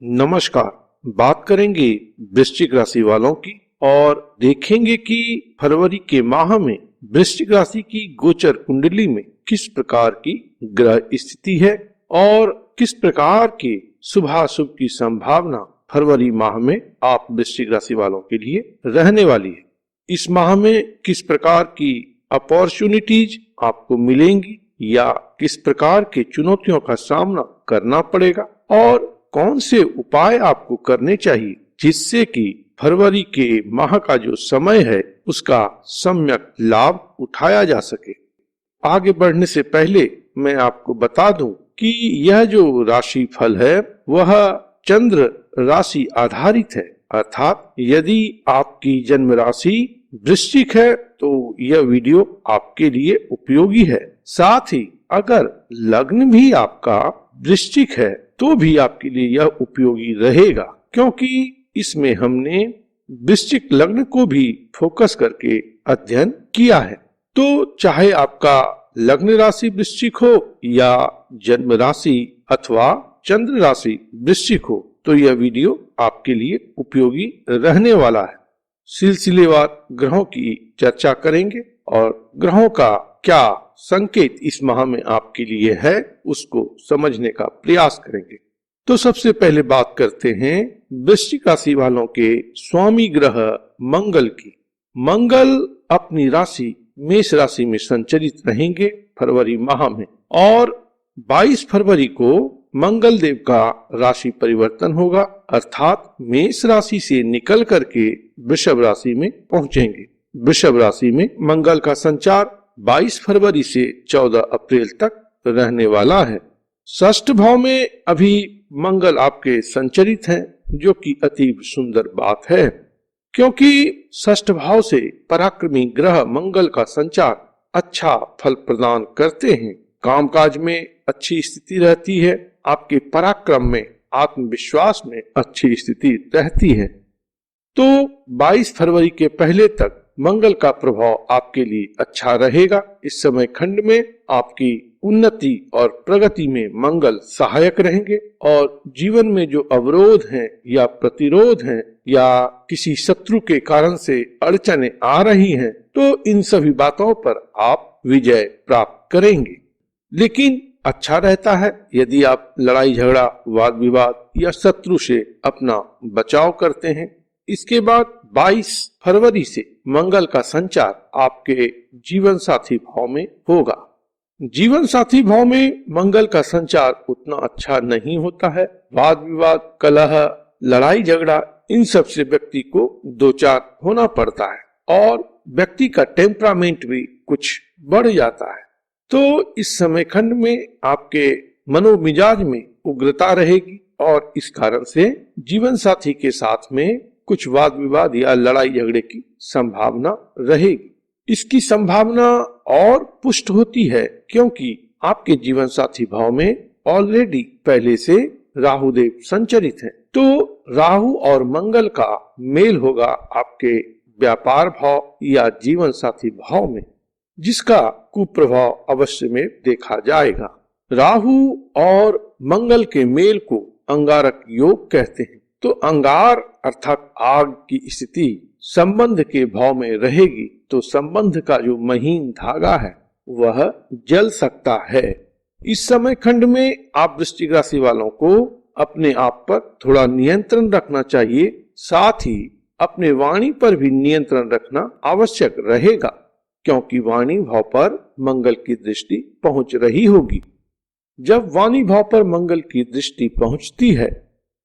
नमस्कार। बात करेंगे वृश्चिक राशि वालों की और देखेंगे कि फरवरी के माह में वृश्चिक राशि की गोचर कुंडली में किस प्रकार की ग्रह स्थिति है और किस प्रकार के शुभाशुभ की संभावना फरवरी माह में आप वृश्चिक राशि वालों के लिए रहने वाली है। इस माह में किस प्रकार की अपॉर्चुनिटीज आपको मिलेंगी या किस प्रकार के चुनौतियों का सामना करना पड़ेगा और कौन से उपाय आपको करने चाहिए जिससे कि फरवरी के माह का जो समय है उसका सम्यक लाभ उठाया जा सके। आगे बढ़ने से पहले मैं आपको बता दूं कि यह जो राशि फल है वह चंद्र राशि आधारित है, अर्थात यदि आपकी जन्म राशि वृश्चिक है तो यह वीडियो आपके लिए उपयोगी है। साथ ही अगर लग्न भी आपका वृश्चिक है तो भी आपके लिए यह उपयोगी रहेगा, क्योंकि इसमें हमने वृश्चिक लग्न को भी फोकस करके अध्ययन किया है। तो चाहे आपका लग्न राशि वृश्चिक हो या जन्म राशि अथवा चंद्र राशि वृश्चिक हो तो यह वीडियो आपके लिए उपयोगी रहने वाला है। सिलसिलेवार ग्रहों की चर्चा करेंगे और ग्रहों का क्या संकेत इस माह में आपके लिए है उसको समझने का प्रयास करेंगे। तो सबसे पहले बात करते हैं वृश्चिक राशि वालों के स्वामी ग्रह मंगल की। मंगल अपनी राशि मेष राशि में संचरित रहेंगे फरवरी माह में और 22 फरवरी को मंगल देव का राशि परिवर्तन होगा, अर्थात मेष राशि से निकल करके वृषभ राशि में पहुंचेंगे। वृषभ राशि में मंगल का संचार 22 फरवरी से 14 अप्रैल तक रहने वाला है। षष्ठ भाव में अभी मंगल आपके संचरित हैं, जो कि अति सुंदर बात है, क्योंकि षष्ठ भाव से पराक्रमी ग्रह मंगल का संचार अच्छा फल प्रदान करते हैं। कामकाज में अच्छी स्थिति रहती है, आपके पराक्रम में आत्मविश्वास में अच्छी स्थिति रहती है। तो 22 फरवरी के पहले तक मंगल का प्रभाव आपके लिए अच्छा रहेगा। इस समय खंड में आपकी उन्नति और प्रगति में मंगल सहायक रहेंगे और जीवन में जो अवरोध हैं या प्रतिरोध हैं या किसी शत्रु के कारण से अड़चने आ रही हैं तो इन सभी बातों पर आप विजय प्राप्त करेंगे। लेकिन अच्छा रहता है यदि आप लड़ाई झगड़ा वाद विवाद या शत्रु से अपना बचाव करते हैं। इसके बाद 22 फरवरी से मंगल का संचार आपके जीवन साथी भाव में होगा। जीवन साथी भाव में मंगल का संचार उतना अच्छा नहीं होता है। वाद विवाद, कलह, लड़ाई झगड़ा इन सब से व्यक्ति को दो चार होना पड़ता है और व्यक्ति का टेम्परामेंट भी कुछ बढ़ जाता है। तो इस समय खंड में आपके मनोमिजाज में उग्रता रहेगी और इस कारण से जीवन साथी के साथ में कुछ वाद विवाद या लड़ाई झगड़े की संभावना रहेगी। इसकी संभावना और पुष्ट होती है क्योंकि आपके जीवन साथी भाव में ऑलरेडी पहले से राहु देव संचरित हैं। तो राहु और मंगल का मेल होगा आपके व्यापार भाव या जीवन साथी भाव में, जिसका कुप्रभाव अवश्य में देखा जाएगा। राहु और मंगल के मेल को अंगारक योग कहते हैं। तो अंगार अर्थात आग की स्थिति संबंध के भाव में रहेगी तो संबंध का जो महीन धागा है वह जल सकता है। इस समय खंड में आप वृश्चिक राशि वालों को अपने आप पर थोड़ा नियंत्रण रखना चाहिए, साथ ही अपने वाणी पर भी नियंत्रण रखना आवश्यक रहेगा, क्योंकि वाणी भाव पर मंगल की दृष्टि पहुंच रही होगी। जब वाणी भाव पर मंगल की दृष्टि पहुंचती है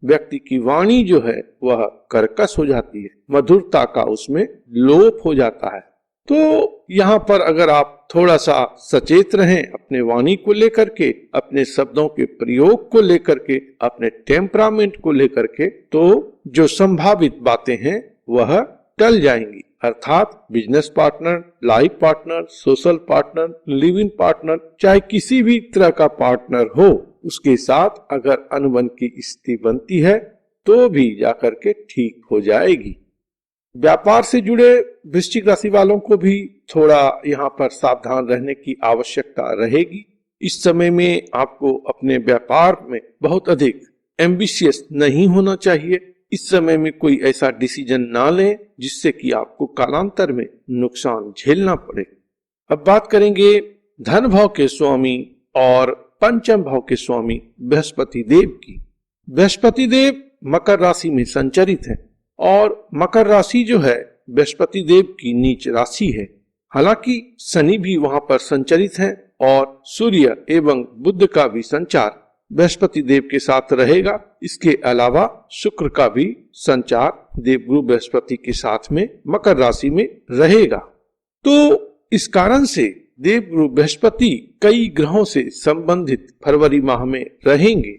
व्यक्ति की वाणी जो है वह कर्कश हो जाती है, मधुरता का उसमें लोप हो जाता है। तो यहाँ पर अगर आप थोड़ा सा सचेत रहें अपने वाणी को लेकर के, अपने शब्दों के प्रयोग को लेकर के, अपने टेम्परामेंट को लेकर के, तो जो संभावित बातें हैं वह टल जाएंगी। अर्थात business partner, life partner, social partner, live in partner, चाहे किसी भी तरह का पार्टनर हो, उसके साथ अगर अनबन की स्थिति बनती है तो भी जाकर के ठीक हो जाएगी। व्यापार से जुड़े वृश्चिक राशि वालों को भी थोड़ा यहाँ पर सावधान रहने की आवश्यकता रहेगी। इस समय में आपको अपने व्यापार में बहुत अधिक एम्बिशियस नहीं होना चाहिए। इस समय में कोई ऐसा डिसीजन ना लें जिससे कि आपको कालांतर में नुकसान झेलना पड़े। अब बात करेंगे धन भाव के स्वामी और पंचम भाव के स्वामी बृहस्पति देव की। बृहस्पति देव मकर राशि में संचरित है और मकर राशि जो है बृहस्पति देव की नीच राशि है। हालांकि शनि भी वहां पर संचरित है और सूर्य एवं बुध का भी संचार बृहस्पति देव के साथ रहेगा। इसके अलावा शुक्र का भी संचार देवगुरु बृहस्पति के साथ में मकर राशि में रहेगा। तो इस कारण से देवगुरु बृहस्पति कई ग्रहों से संबंधित फरवरी माह में रहेंगे।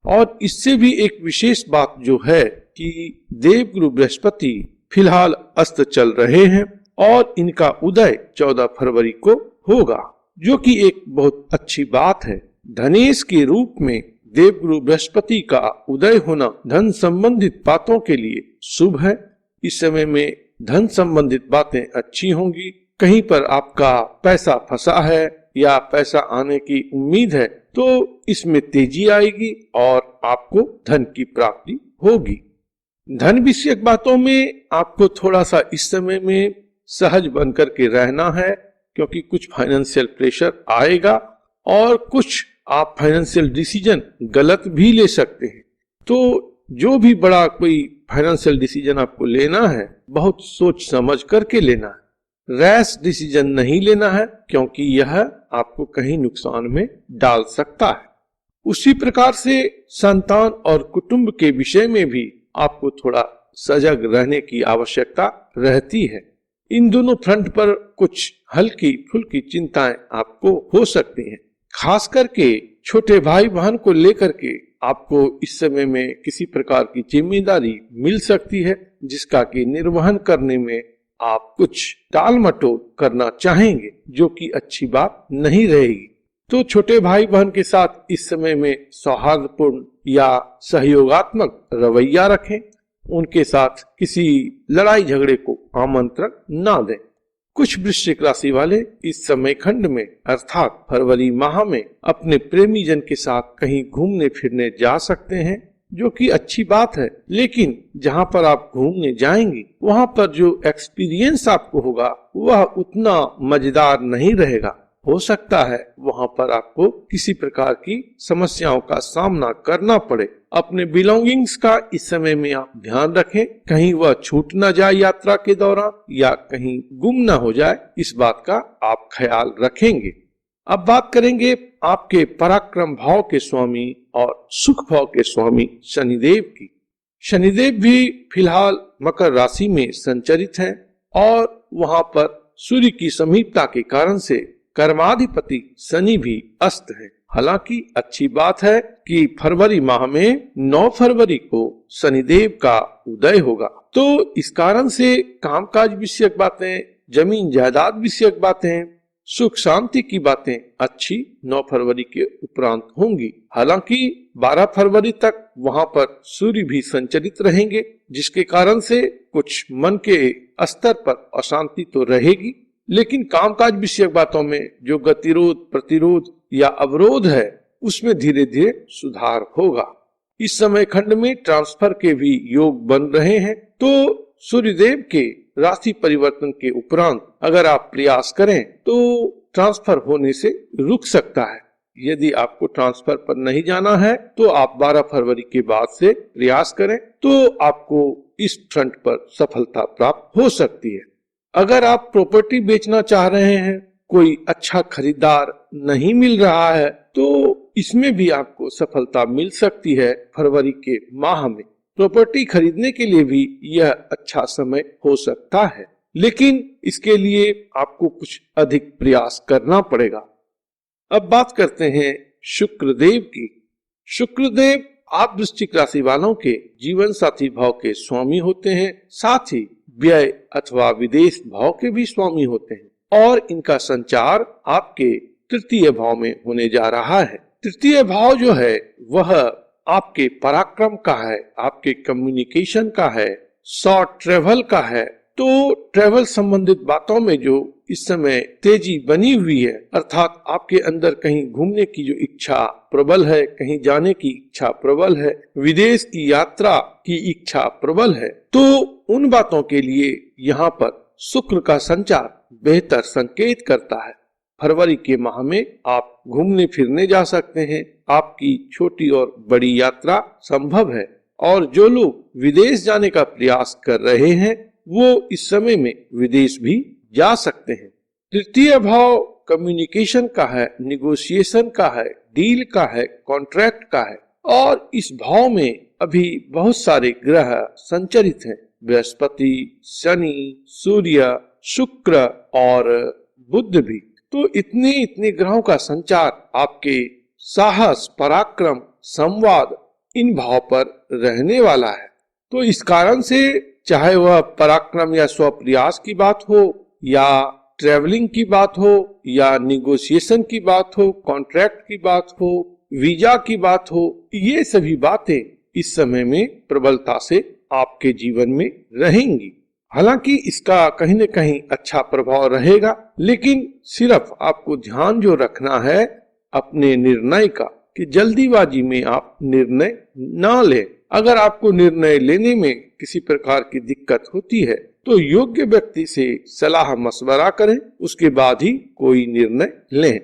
और इससे भी एक विशेष बात जो है कि देवगुरु बृहस्पति फिलहाल अस्त चल रहे हैं और इनका उदय 14 फरवरी को होगा, जो कि एक बहुत अच्छी बात है। धनेश के रूप में देवगुरु बृहस्पति का उदय होना धन संबंधित बातों के लिए शुभ है। इस समय में धन संबंधित बातें अच्छी होंगी। कहीं पर आपका पैसा फंसा है या पैसा आने की उम्मीद है तो इसमें तेजी आएगी और आपको धन की प्राप्ति होगी। धन विषयक बातों में आपको थोड़ा सा इस समय में सहज बनकर के रहना है, क्योंकि कुछ फाइनेंशियल प्रेशर आएगा और कुछ आप फाइनेंशियल डिसीजन गलत भी ले सकते हैं। तो जो भी बड़ा कोई फाइनेंशियल डिसीजन आपको लेना है बहुत सोच समझ करके लेना है। रैश डिसीजन नहीं लेना है, क्योंकि यह आपको कहीं नुकसान में डाल सकता है। उसी प्रकार से संतान और कुटुंब के विषय में भी आपको थोड़ा सजग रहने की आवश्यकता रहती है। इन दोनों फ्रंट पर कुछ हल्की फुल्की चिंताएं आपको हो सकती हैं। खास करके छोटे भाई बहन को लेकर के आपको इस समय में किसी प्रकार की जिम्मेदारी मिल सकती है, जिसका कि निर्वहन करने में आप कुछ टाल मटोल करना चाहेंगे, जो कि अच्छी बात नहीं रहेगी। तो छोटे भाई बहन के साथ इस समय में सौहार्दपूर्ण या सहयोगात्मक रवैया रखें। उनके साथ किसी लड़ाई झगड़े को आमंत्रण ना दें। कुछ वृश्चिक राशि वाले इस समय खंड में अर्थात फरवरी माह में अपने प्रेमी जन के साथ कहीं घूमने फिरने जा सकते हैं, जो कि अच्छी बात है। लेकिन जहां पर आप घूमने जाएंगे वहां पर जो एक्सपीरियंस आपको होगा वह उतना मजेदार नहीं रहेगा। हो सकता है वहां पर आपको किसी प्रकार की समस्याओं का सामना करना पड़े। अपने बिलोंगिंग्स का इस समय में आप ध्यान रखें, कहीं वह छूट न जाए यात्रा के दौरान या कहीं गुम न हो जाए, इस बात का आप ख्याल रखेंगे। अब बात करेंगे आपके पराक्रम भाव के स्वामी और सुख भाव के स्वामी शनिदेव की। शनिदेव भी फिलहाल मकर राशि में संचरित हैं और वहां पर सूर्य की समीपता के कारण से कर्माधिपति शनि भी अस्त है। हालांकि अच्छी बात है कि फरवरी माह में 9 फरवरी को शनिदेव का उदय होगा, तो इस कारण से कामकाज विषयक बातें, जमीन जायदाद विषयक बातें, सुख शांति की बातें अच्छी 9 फरवरी के उपरांत होंगी। हालांकि 12 फरवरी तक वहां पर सूर्य भी संचरित रहेंगे, जिसके कारण से कुछ मन के स्तर पर अशांति तो रहेगी, लेकिन कामकाज विषयक बातों में जो गतिरोध, प्रतिरोध या अवरोध है उसमें धीरे धीरे सुधार होगा। इस समय खंड में ट्रांसफर के भी योग बन रहे हैं, तो सूर्यदेव के राशि परिवर्तन के उपरांत अगर आप प्रयास करें तो ट्रांसफर होने से रुक सकता है। यदि आपको ट्रांसफर पर नहीं जाना है तो आप 12 फरवरी के बाद से प्रयास करें, तो आपको इस फ्रंट पर सफलता प्राप्त हो सकती है। अगर आप प्रॉपर्टी बेचना चाह रहे हैं, कोई अच्छा खरीदार नहीं मिल रहा है, तो इसमें भी आपको सफलता मिल सकती है। फरवरी के माह में प्रॉपर्टी खरीदने के लिए भी यह अच्छा समय हो सकता है, लेकिन इसके लिए आपको कुछ अधिक प्रयास करना पड़ेगा। अब बात करते हैं शुक्रदेव की। शुक्रदेव आप वृश्चिक राशि वालों के जीवन साथी भाव के स्वामी होते हैं, साथ ही व्यय अथवा विदेश भाव के भी स्वामी होते हैं और इनका संचार आपके तृतीय भाव में होने जा रहा है। तृतीय भाव जो है वह आपके पराक्रम का है, आपके कम्युनिकेशन का है, शॉर्ट ट्रेवल का है तो ट्रैवल संबंधित बातों में जो इस समय तेजी बनी हुई है, अर्थात आपके अंदर कहीं घूमने की जो इच्छा प्रबल है, कहीं जाने की इच्छा प्रबल है, विदेश की यात्रा की इच्छा प्रबल है, तो उन बातों के लिए यहाँ पर शुक्र का संचार बेहतर संकेत करता है। फरवरी के माह में आप घूमने फिरने जा सकते हैं, आपकी छोटी और बड़ी यात्रा संभव है, और जो लोग विदेश जाने का प्रयास कर रहे हैं वो इस समय में विदेश भी जा सकते हैं। तृतीय भाव कम्युनिकेशन का है, निगोशिएशन का है, डील का है, कॉन्ट्रैक्ट का है, और इस भाव में अभी बहुत सारे ग्रह संचरित हैं। बृहस्पति, शनि, सूर्य, शुक्र और बुध भी। तो इतने ग्रहों का संचार आपके साहस, पराक्रम, संवाद इन भाव पर रहने वाला है। तो इस कारण से चाहे वह पराक्रम या स्वप्रयास की बात हो, या ट्रेवलिंग की बात हो, या निगोशिएशन की बात हो, कॉन्ट्रैक्ट की बात हो, वीजा की बात हो, ये सभी बातें इस समय में प्रबलता से आपके जीवन में रहेंगी। हालांकि इसका कहीं न कहीं अच्छा प्रभाव रहेगा, लेकिन सिर्फ आपको ध्यान जो रखना है अपने निर्णय का, कि जल्दीबाजी में आप निर्णय ना लें। अगर आपको निर्णय लेने में किसी प्रकार की दिक्कत होती है तो योग्य व्यक्ति से सलाह मशवरा करें, उसके बाद ही कोई निर्णय लें।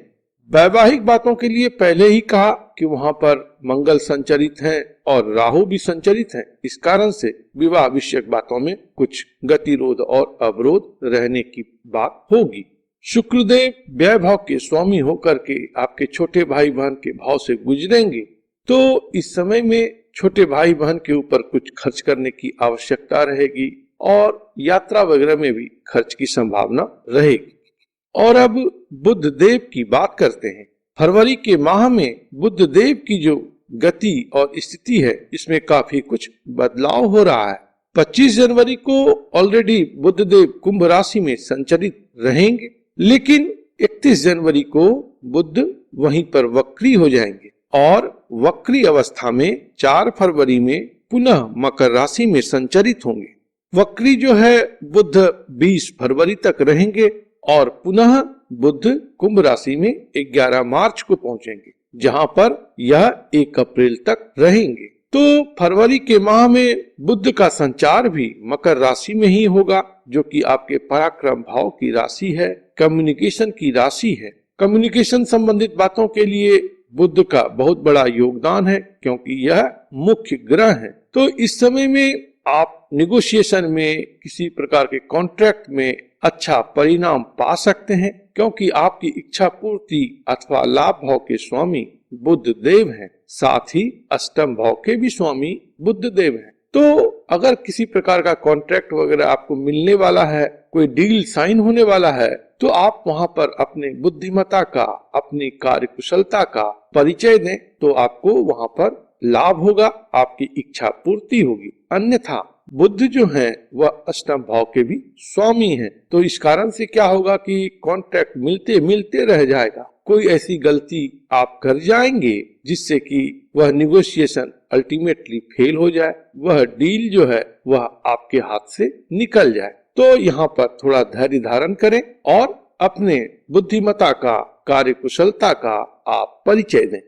वैवाहिक बातों के लिए पहले ही कहा कि वहां पर मंगल संचरित हैं और राहु भी संचरित हैं। इस कारण से विवाह विषयक बातों में कुछ गतिरोध और अवरोध रहने की बात होगी। शुक्रदेव व्यय भाव के स्वामी होकर के आपके छोटे भाई बहन के भाव से गुजरेंगे, तो इस समय में छोटे भाई बहन के ऊपर कुछ खर्च करने की आवश्यकता रहेगी और यात्रा वगैरह में भी खर्च की संभावना रहेगी। और अब बुध देव की बात करते हैं। फरवरी के माह में बुध देव की जो गति और स्थिति है, इसमें काफी कुछ बदलाव हो रहा है। 25 जनवरी को ऑलरेडी बुध देव कुंभ राशि में संचरित रहेंगे, लेकिन 31 जनवरी को बुध वहीं पर वक्री हो जाएंगे और वक्री अवस्था में 4 फरवरी में पुनः मकर राशि में संचरित होंगे। वक्री जो है बुध 20 फरवरी तक रहेंगे और पुनः बुध कुंभ राशि में 11 मार्च को पहुंचेंगे, जहां पर यह 1 अप्रैल तक रहेंगे। तो फरवरी के माह में बुध का संचार भी मकर राशि में ही होगा, जो कि आपके पराक्रम भाव की राशि है, कम्युनिकेशन की राशि है। कम्युनिकेशन संबंधित बातों के लिए बुध का बहुत बड़ा योगदान है, क्योंकि यह मुख्य ग्रह है। तो इस समय में आप निगोशिएशन में, किसी प्रकार के कॉन्ट्रैक्ट में अच्छा परिणाम पा सकते हैं, क्योंकि आपकी इच्छा पूर्ति अथवा लाभ भाव के स्वामी बुध देव हैं, साथ ही अष्टम भाव के भी स्वामी बुध देव हैं। तो अगर किसी प्रकार का कॉन्ट्रैक्ट वगैरह आपको मिलने वाला है, कोई डील साइन होने वाला है, तो आप वहां पर अपने बुद्धिमत्ता का, अपनी कार्यकुशलता का परिचय दें, तो आपको वहां पर लाभ होगा, आपकी इच्छा पूर्ति होगी। अन्यथा बुध जो है वह अष्टम भाव के भी स्वामी हैं, तो इस कारण से क्या होगा कि कॉन्ट्रैक्ट मिलते मिलते रह जाएगा। कोई ऐसी गलती आप कर जाएंगे जिससे कि वह निगोशिएशन अल्टीमेटली फेल हो जाए, वह डील जो है वह आपके हाथ से निकल जाए। तो यहाँ पर थोड़ा धैर्य धारण करें और अपने बुद्धिमत्ता का, कार्यकुशलता का आप परिचय दें।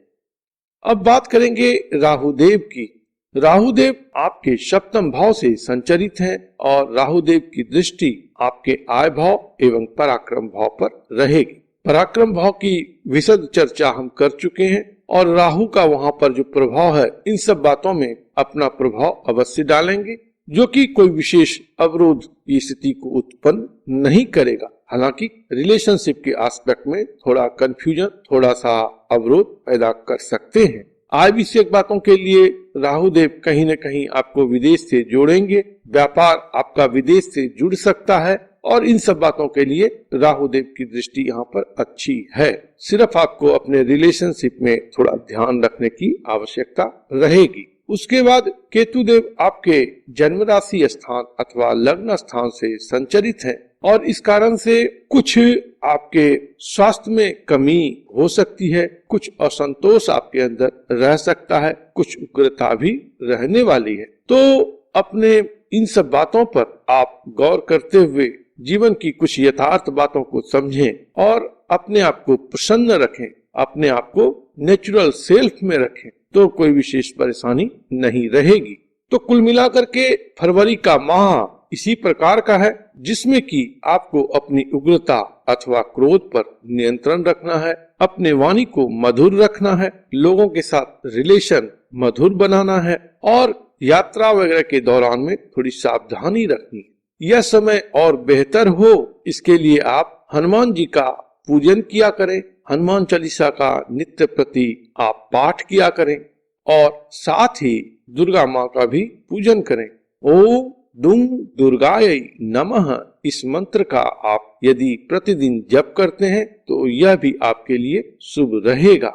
अब बात करेंगे राहुदेव की। राहुदेव आपके सप्तम भाव से संचरित हैं और राहुदेव की दृष्टि आपके आय भाव एवं पराक्रम भाव पर रहेगी। पराक्रम भाव की विशद चर्चा हम कर चुके हैं और राहु का वहां पर जो प्रभाव है, इन सब बातों में अपना प्रभाव अवश्य डालेंगे, जो कि कोई विशेष अवरोध की स्थिति को उत्पन्न नहीं करेगा। हालांकि रिलेशनशिप के एस्पेक्ट में थोड़ा कंफ्यूजन, थोड़ा सा अवरोध पैदा कर सकते हैं। आय विषयक बातों के लिए राहुदेव कहीं न कहीं आपको विदेश से जोड़ेंगे, व्यापार आपका विदेश से जुड़ सकता है और इन सब बातों के लिए राहुदेव की दृष्टि यहाँ पर अच्छी है। सिर्फ आपको अपने रिलेशनशिप में थोड़ा ध्यान रखने की आवश्यकता रहेगी। उसके बाद केतुदेव आपके जन्म राशि स्थान अथवा लग्न स्थान से संचरित हैं और इस कारण से कुछ आपके स्वास्थ्य में कमी हो सकती है, कुछ असंतोष आपके अंदर रह सकता है, कुछ उग्रता भी रहने वाली है। तो अपने इन सब बातों पर आप गौर करते हुए जीवन की कुछ यथार्थ बातों को समझें और अपने आप को प्रसन्न रखें, अपने आप को नेचुरल सेल्फ में रखें, तो कोई विशेष परेशानी नहीं रहेगी। तो कुल मिलाकर के फरवरी का माह इसी प्रकार का है जिसमें कि आपको अपनी उग्रता अथवा क्रोध पर नियंत्रण रखना है, अपने वाणी को मधुर रखना है, लोगों के साथ रिलेशन मधुर बनाना है और यात्रा वगैरह के दौरान में थोड़ी सावधानी रखनी है। यह समय और बेहतर हो इसके लिए आप हनुमान जी का पूजन किया करें, हनुमान चालीसा का नित्य प्रति आप पाठ किया करें और साथ ही दुर्गा माँ का भी पूजन करें। ओम दुम दुर्गायै नमः इस मंत्र का आप यदि प्रतिदिन जप करते हैं तो यह भी आपके लिए शुभ रहेगा।